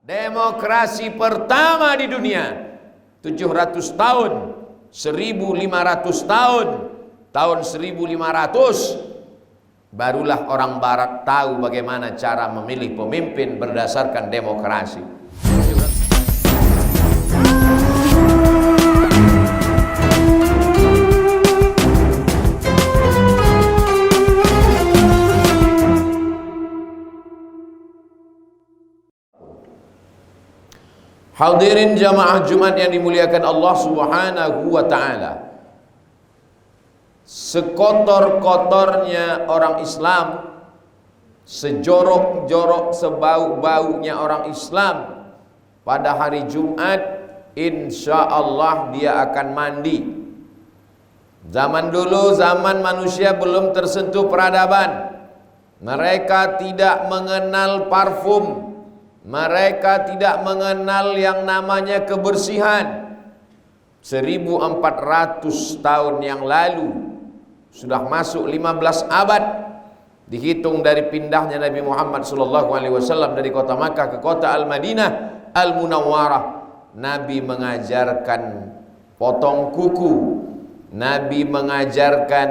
Demokrasi pertama di dunia 700 tahun, 1500 tahun, tahun 1500 barulah orang barat tahu bagaimana cara memilih pemimpin berdasarkan demokrasi. Hadirin jamaah Jumat yang dimuliakan Allah Subhanahu wa ta'ala, sekotor-kotornya orang Islam, sejorok-jorok sebau-baunya orang Islam, pada hari Jumat insya Allah dia akan mandi. Zaman dulu, zaman manusia belum tersentuh peradaban, mereka tidak mengenal parfum, mereka tidak mengenal yang namanya kebersihan. 1400 tahun yang lalu, sudah masuk 15 abad, dihitung dari pindahnya Nabi Muhammad SAW dari kota Makkah ke kota Al-Madinah Al-Munawwarah. Nabi mengajarkan potong kuku, Nabi mengajarkan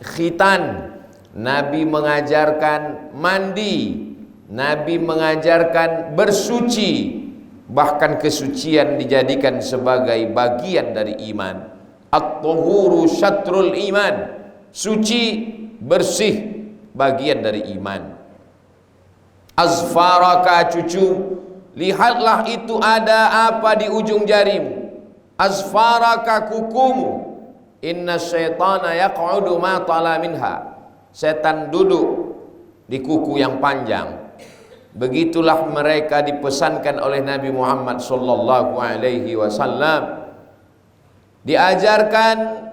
khitan, Nabi mengajarkan mandi, Nabi mengajarkan bersuci, bahkan kesucian dijadikan sebagai bagian dari iman. At-tuhuru syatrul iman, suci, bersih, bagian dari iman. Azfaraka, cucu, lihatlah itu ada apa di ujung jarimu. Azfaraka, kukumu. Inna syaitana yaq'udu ma tala minha, setan duduk di kuku yang panjang. Begitulah mereka dipesankan oleh Nabi Muhammad sallallahu alaihi wasallam. Diajarkan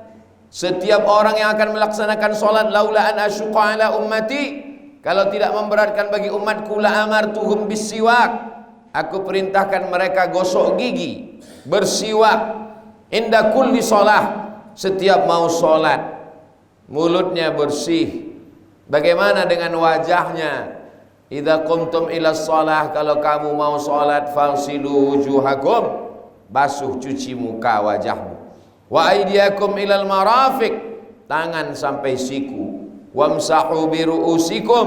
setiap orang yang akan melaksanakan salat, laula an asyqa ala ummati, kalau tidak memberatkan bagi umatku, la amartuhum bisiwak, aku perintahkan mereka gosok gigi, bersiwak, inda kulli shalah, setiap mau salat, mulutnya bersih. Bagaimana dengan wajahnya? Idza qumtum ila shalah, kalau kamu mau salat, fagsilu wujuhakum, basuh cuci muka wajahmu. Wa aydiyakum ilal marafiq, tangan sampai siku. Wamsahu bi ru'usikum,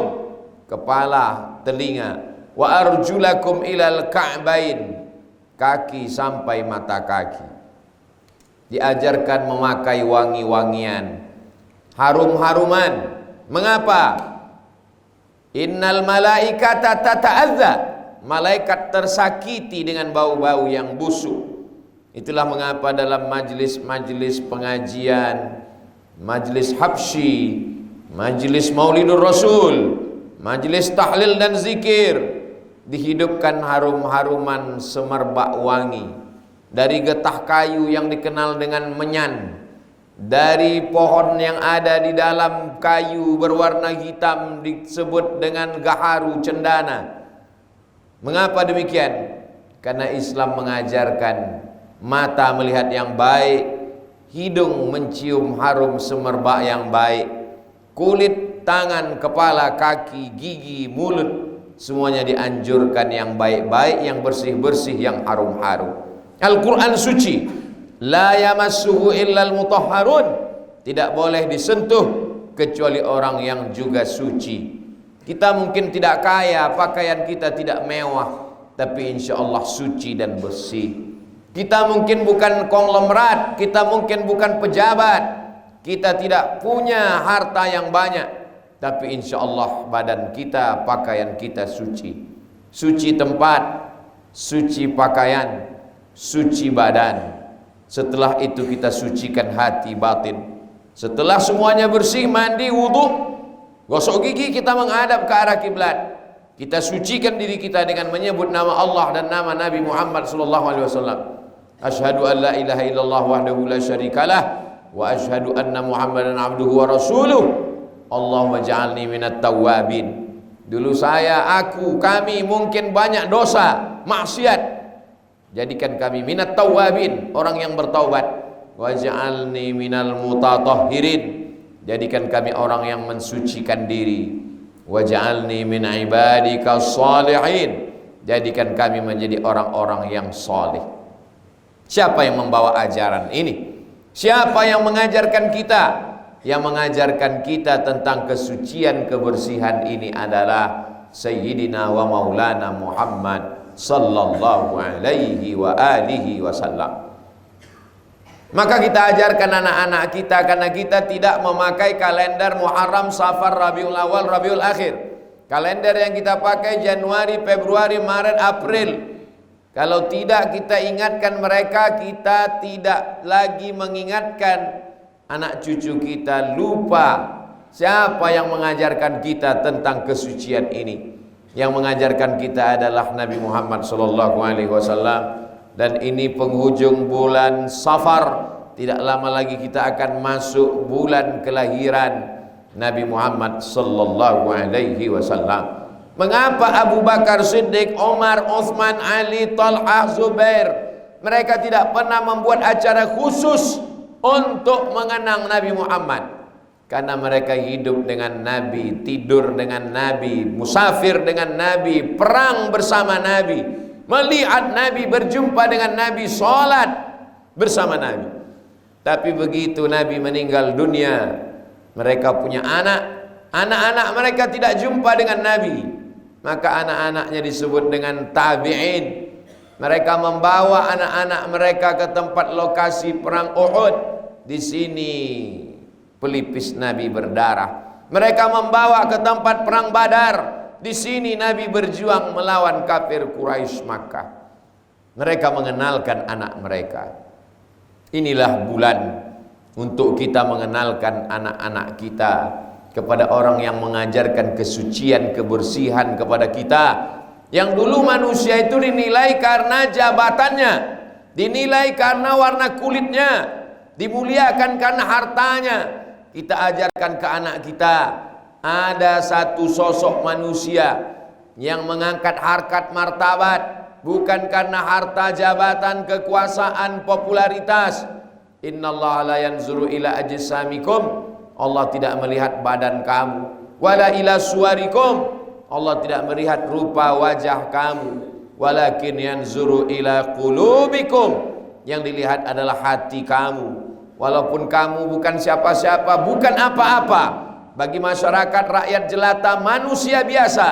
kepala, telinga. Wa arjulakum ilal ka'bain, kaki sampai mata kaki. Diajarkan memakai wangi-wangian, harum-haruman. Mengapa? Innal malaikata tata'adza, malaikat tersakiti dengan bau-bau yang busuk. Itulah mengapa dalam majlis-majlis pengajian, majlis habsyi, majlis maulidur rasul, majlis tahlil dan zikir, dihidupkan harum-haruman semerbak wangi dari getah kayu yang dikenal dengan menyan, dari pohon yang ada di dalam kayu berwarna hitam disebut dengan gaharu cendana. Mengapa demikian? Karena Islam mengajarkan mata melihat yang baik, hidung mencium harum semerbak yang baik, kulit, tangan, kepala, kaki, gigi, mulut, semuanya dianjurkan yang baik-baik, yang bersih-bersih, yang harum-harum. Al-Quran suci, la yamassuhu illal mutahharun, tidak boleh disentuh kecuali orang yang juga suci. Kita mungkin tidak kaya, pakaian kita tidak mewah, tapi insya Allah suci dan bersih. Kita mungkin bukan konglomerat, kita mungkin bukan pejabat, kita tidak punya harta yang banyak, tapi insya Allah badan kita, pakaian kita suci. Suci tempat, suci pakaian, suci badan. Setelah itu kita sucikan hati batin. Setelah semuanya bersih, mandi, wudu, gosok gigi, kita menghadap ke arah kiblat. Kita sucikan diri kita dengan menyebut nama Allah dan nama Nabi Muhammad SAW. Asyhadu an la ilaha illallah wahdahu la syarikalah, wa asyhadu anna Muhammadan abduhu wa rasuluh. Allahumma ja'alni minat tawwabin. Dulu saya, aku, kami mungkin banyak dosa, maksiat, jadikan kami minat tawwabin, orang yang bertaubat. Waj'alni minal mutatahhirin, jadikan kami orang yang mensucikan diri. Waj'alni min ibadika shalihin, Jadikan kami menjadi orang-orang yang soleh. Siapa yang membawa ajaran ini? Siapa yang mengajarkan kita? Yang mengajarkan kita tentang kesucian, kebersihan ini adalah Sayyidina wa Maulana Muhammad sallallahu alaihi wa alihi wasallam. Maka kita ajarkan anak-anak kita, karena kita tidak memakai kalender Muharram, Safar, Rabiul Awal, Rabiul Akhir. Kalender yang kita pakai Januari, Februari, Maret, April. Kalau tidak kita ingatkan mereka, kita tidak lagi mengingatkan anak cucu kita. Lupa siapa yang mengajarkan kita tentang kesucian ini. Yang mengajarkan kita adalah Nabi Muhammad SAW. Dan ini penghujung bulan Safar, tidak lama lagi kita akan masuk bulan kelahiran Nabi Muhammad sallallahu alaihi wasallam. Mengapa Abu Bakar Siddiq, Umar, Uthman, Ali, Talha, Zubair mereka tidak pernah membuat acara khusus untuk mengenang Nabi Muhammad? Karena mereka hidup dengan Nabi, tidur dengan Nabi, musafir dengan Nabi, perang bersama Nabi, melihat Nabi, berjumpa dengan Nabi, sholat bersama Nabi. Tapi begitu Nabi meninggal dunia, mereka punya anak-anak mereka tidak jumpa dengan Nabi, maka anak-anaknya disebut dengan tabi'in. Mereka membawa anak-anak mereka ke tempat lokasi perang Uhud. Di sini pelipis Nabi berdarah. Mereka membawa ke tempat perang Badar. Di sini Nabi berjuang melawan kafir Quraisy Makkah. Mereka mengenalkan anak mereka. Inilah bulan untuk kita mengenalkan anak-anak kita kepada orang yang mengajarkan kesucian, kebersihan kepada kita. Yang dulu manusia itu dinilai karena jabatannya, dinilai karena warna kulitnya, dimuliakan karena hartanya. Kita ajarkan ke anak kita, ada satu sosok manusia yang mengangkat harkat martabat bukan karena harta, jabatan, kekuasaan, popularitas. Innallaha la yanzuru ila ajsamikum, Allah tidak melihat badan kamu, wala ila suwarikum, Allah tidak melihat rupa wajah kamu, walakin yanzuru ila qulubikum, yang dilihat adalah hati kamu. Walaupun kamu bukan siapa-siapa, bukan apa-apa bagi masyarakat, rakyat jelata, manusia biasa,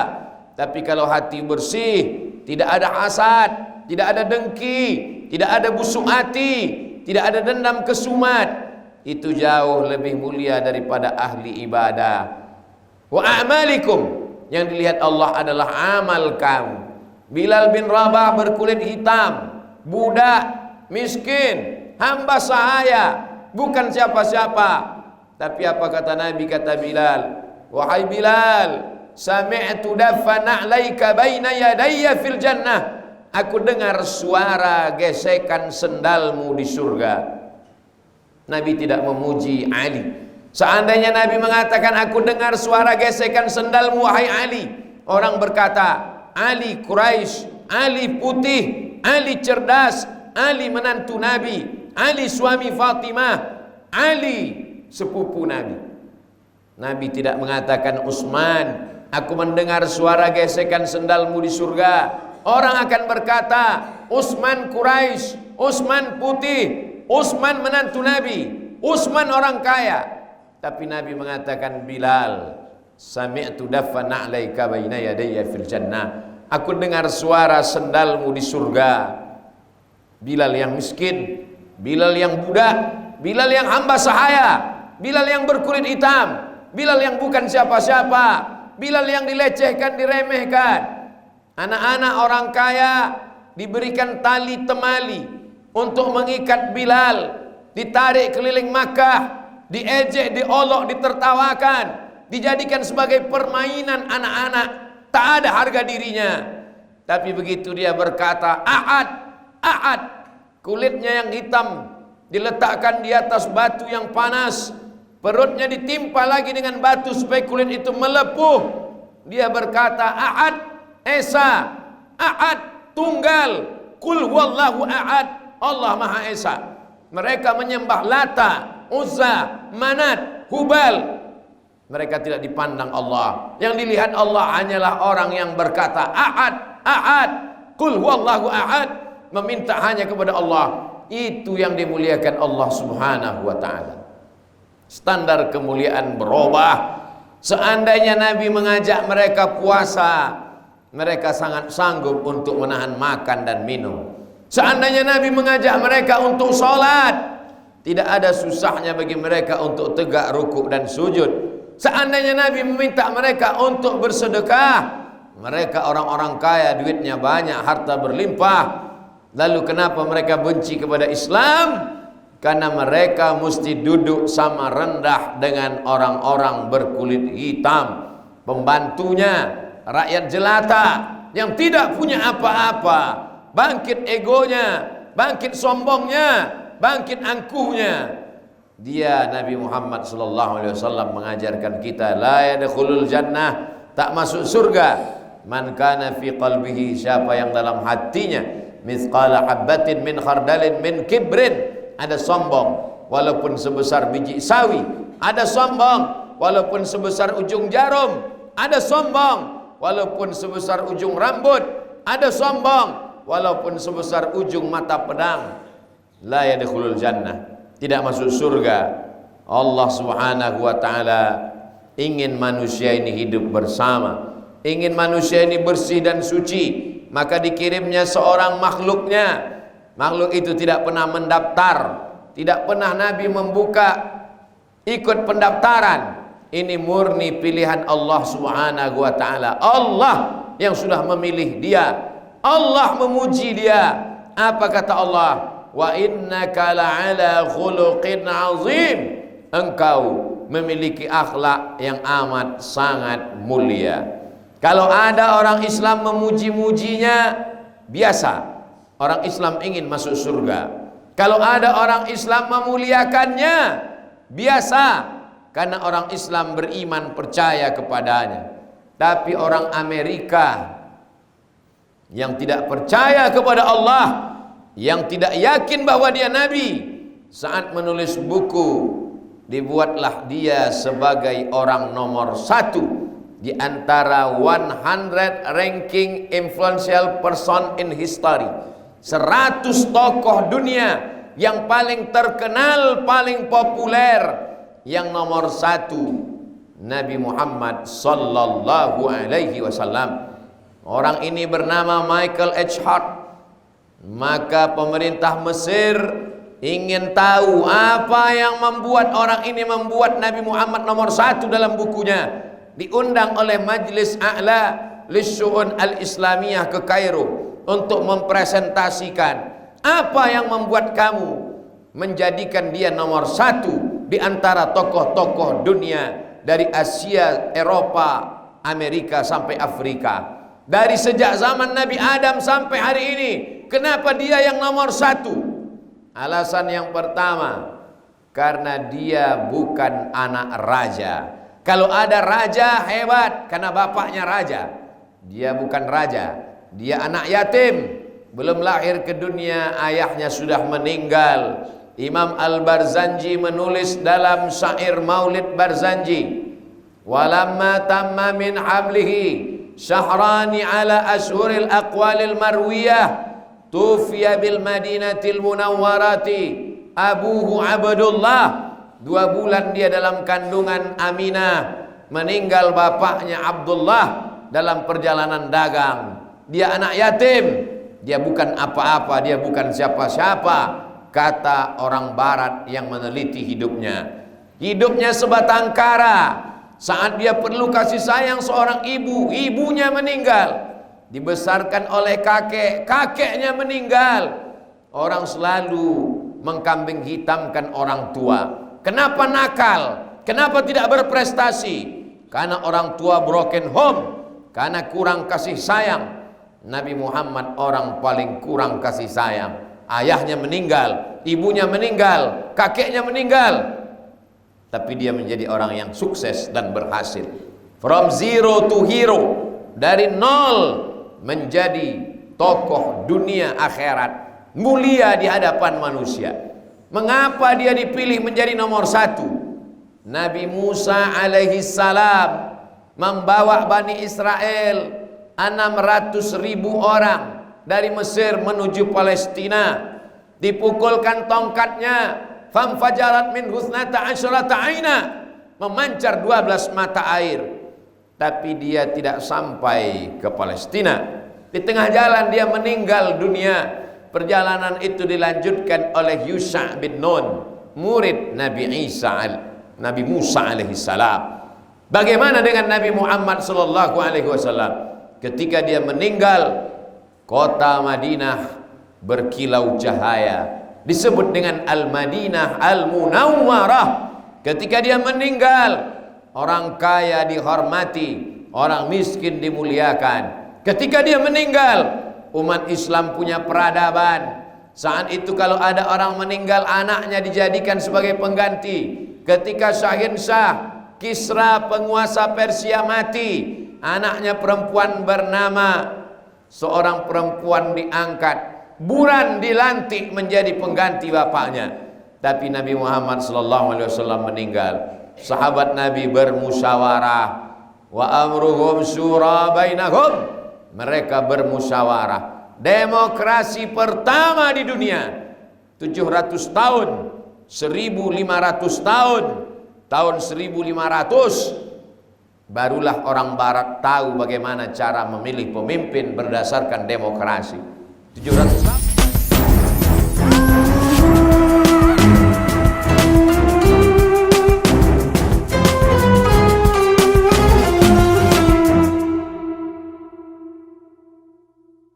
tapi kalau hati bersih, tidak ada hasad, tidak ada dengki, tidak ada busuk hati, tidak ada dendam kesumat, itu jauh lebih mulia daripada ahli ibadah. Wa a'malikum, yang dilihat Allah adalah amal kamu. Bilal bin Rabah berkulit hitam, budak, miskin, hamba sahaya, bukan siapa-siapa. Tapi apa kata Nabi? Kata Bilal, wahai Bilal, sami'tu daffa na'laika baina yadayya fil jannah. Aku dengar suara gesekan sendalmu di surga. Nabi tidak memuji Ali. Seandainya Nabi mengatakan aku dengar suara gesekan sendalmu wahai Ali, orang berkata Ali Quraisy, Ali putih, Ali cerdas, Ali menantu Nabi, Ali suami Fatimah, Ali sepupu Nabi. Nabi tidak mengatakan Utsman, aku mendengar suara gesekan sendalmu di surga. Orang akan berkata Utsman Quraisy, Utsman putih, Utsman menantu Nabi, Utsman orang kaya. Tapi Nabi mengatakan Bilal, sami'tu daffa na'laika baina yadayya fil jannah. Aku dengar suara sendalmu di surga. Bilal yang miskin, Bilal yang budak, Bilal yang hamba sahaya, Bilal yang berkulit hitam, Bilal yang bukan siapa-siapa, Bilal yang dilecehkan, diremehkan. Anak-anak orang kaya diberikan tali temali untuk mengikat Bilal, ditarik keliling Makkah, diejek, diolok, ditertawakan, dijadikan sebagai permainan anak-anak, tak ada harga dirinya. Tapi begitu dia berkata Ahad, Ahad, kulitnya yang hitam diletakkan di atas batu yang panas, perutnya ditimpa lagi dengan batu supaya kulit itu melepuh. Dia berkata Ahad, Esa, Ahad, tunggal, Qul huwallahu ahad, Allah Maha Esa. Mereka menyembah Lata, Uzza, Manat, Hubal. Mereka tidak dipandang Allah. Yang dilihat Allah hanyalah orang yang berkata Ahad, ahad. Qul huwallahu ahad, meminta hanya kepada Allah. Itu yang dimuliakan Allah Subhanahu wa ta'ala. Standar kemuliaan berubah. Seandainya Nabi mengajak mereka puasa, mereka sangat sanggup untuk menahan makan dan minum. Seandainya Nabi mengajak mereka untuk sholat, tidak ada susahnya bagi mereka untuk tegak rukuk dan sujud. Seandainya Nabi meminta mereka untuk bersedekah, mereka orang-orang kaya, duitnya banyak, harta berlimpah. Lalu kenapa mereka benci kepada Islam? Karena mereka mesti duduk sama rendah dengan orang-orang berkulit hitam, pembantunya, rakyat jelata yang tidak punya apa-apa. Bangkit egonya, bangkit sombongnya, bangkit angkuhnya. Dia Nabi Muhammad sallallahu alaihi wasallam mengajarkan kita, la yadkhulul jannah, tak masuk surga, man kana fi qalbihi, siapa yang dalam hatinya mithqala habatin min khardalin min kibrin, ada sombong walaupun sebesar biji sawi, ada sombong walaupun sebesar ujung jarum, ada sombong walaupun sebesar ujung rambut, ada sombong walaupun sebesar ujung mata pedang, la yadkhulul jannah, tidak masuk surga. Allah Subhanahu wa ta'ala ingin manusia ini hidup bersama, ingin manusia ini bersih dan suci, maka dikirimnya seorang makhluknya. Makhluk itu tidak pernah mendaftar, tidak pernah Nabi membuka ikut pendaftaran. Ini murni pilihan Allah Subhanahu wa ta'ala. Allah yang sudah memilih dia, Allah memuji dia. Apa kata Allah? Wa innaka la'ala khuluqin azim, engkau memiliki akhlak yang amat sangat mulia. Kalau ada orang Islam memuji-mujinya, biasa. Orang Islam ingin masuk surga. Kalau ada orang Islam memuliakannya, biasa. Karena orang Islam beriman, percaya kepadanya. Tapi orang Amerika yang tidak percaya kepada Allah, yang tidak yakin bahwa dia Nabi, saat menulis buku, dibuatlah dia sebagai orang nomor 1 di antara 100 ranking influential person in history. 100 tokoh dunia yang paling terkenal, paling populer, yang nomor 1 Nabi Muhammad sallallahu alaihi wasallam. Orang ini bernama Michael H. Hart. Maka pemerintah Mesir ingin tahu apa yang membuat orang ini membuat Nabi Muhammad nomor 1 dalam bukunya. Diundang oleh Majlis A'la Lissu'un Al-Islamiyah ke Kairo untuk mempresentasikan apa yang membuat kamu menjadikan dia nomor 1 di antara tokoh-tokoh dunia, dari Asia, Eropa, Amerika sampai Afrika. Dari sejak zaman Nabi Adam sampai hari ini, kenapa dia yang nomor 1? Alasan yang pertama, karena dia bukan anak raja. Kalau ada raja hebat, karena bapaknya raja. Dia bukan raja, dia anak yatim, belum lahir ke dunia, ayahnya sudah meninggal. Imam Al-Barzanji menulis dalam syair Maulid Barzanji, walamma tamma min hamlihi syahrani ala ashuril aqwalil marwiyah tufiya bil madinatil munawwarati abuhu Abdullah. 2 bulan dia dalam kandungan Aminah, meninggal bapaknya Abdullah dalam perjalanan dagang. Dia anak yatim, dia bukan apa-apa, dia bukan siapa-siapa, kata orang barat yang meneliti hidupnya. Hidupnya sebatang kara. Saat dia perlu kasih sayang seorang ibu, ibunya meninggal. Dibesarkan oleh kakek, kakeknya meninggal. Orang selalu mengkambing hitamkan orang tua. Kenapa nakal? Kenapa tidak berprestasi? Karena orang tua broken home, karena kurang kasih sayang. Nabi Muhammad orang paling kurang kasih sayang. Ayahnya meninggal, ibunya meninggal, kakeknya meninggal, tapi dia menjadi orang yang sukses dan berhasil. From zero to hero, dari nol menjadi tokoh dunia akhirat, mulia di hadapan manusia. Mengapa dia dipilih menjadi nomor 1? Nabi Musa alaihi salam membawa Bani Israel 600.000 orang dari Mesir menuju Palestina. Dipukulkan tongkatnya, famfajarat min husnata asyrata aina, memancar 12 mata air. Tapi dia tidak sampai ke Palestina. Di tengah jalan dia meninggal dunia. Perjalanan itu dilanjutkan oleh Yusha bin Nun, murid Nabi Musa alaihi salam. Bagaimana dengan Nabi Muhammad sallallahu alaihi wasallam? Ketika dia meninggal, kota Madinah berkilau cahaya, disebut dengan Al-Madinah Al-Munawwarah. Ketika dia meninggal, orang kaya dihormati, orang miskin dimuliakan. Ketika dia meninggal, umat Islam punya peradaban. Saat itu kalau ada orang meninggal, anaknya dijadikan sebagai pengganti. Ketika Syahinsyah Kisra penguasa Persia mati, anaknya perempuan bernama, seorang perempuan diangkat, buran dilantik menjadi pengganti bapaknya. Tapi Nabi Muhammad SAW meninggal. Sahabat Nabi bermusyawarah, wa amruhum syura bainahum, mereka bermusyawarah. Demokrasi pertama di dunia, 700 tahun, 1500 tahun, tahun 1500 barulah orang barat tahu bagaimana cara memilih pemimpin berdasarkan demokrasi. 700 tahun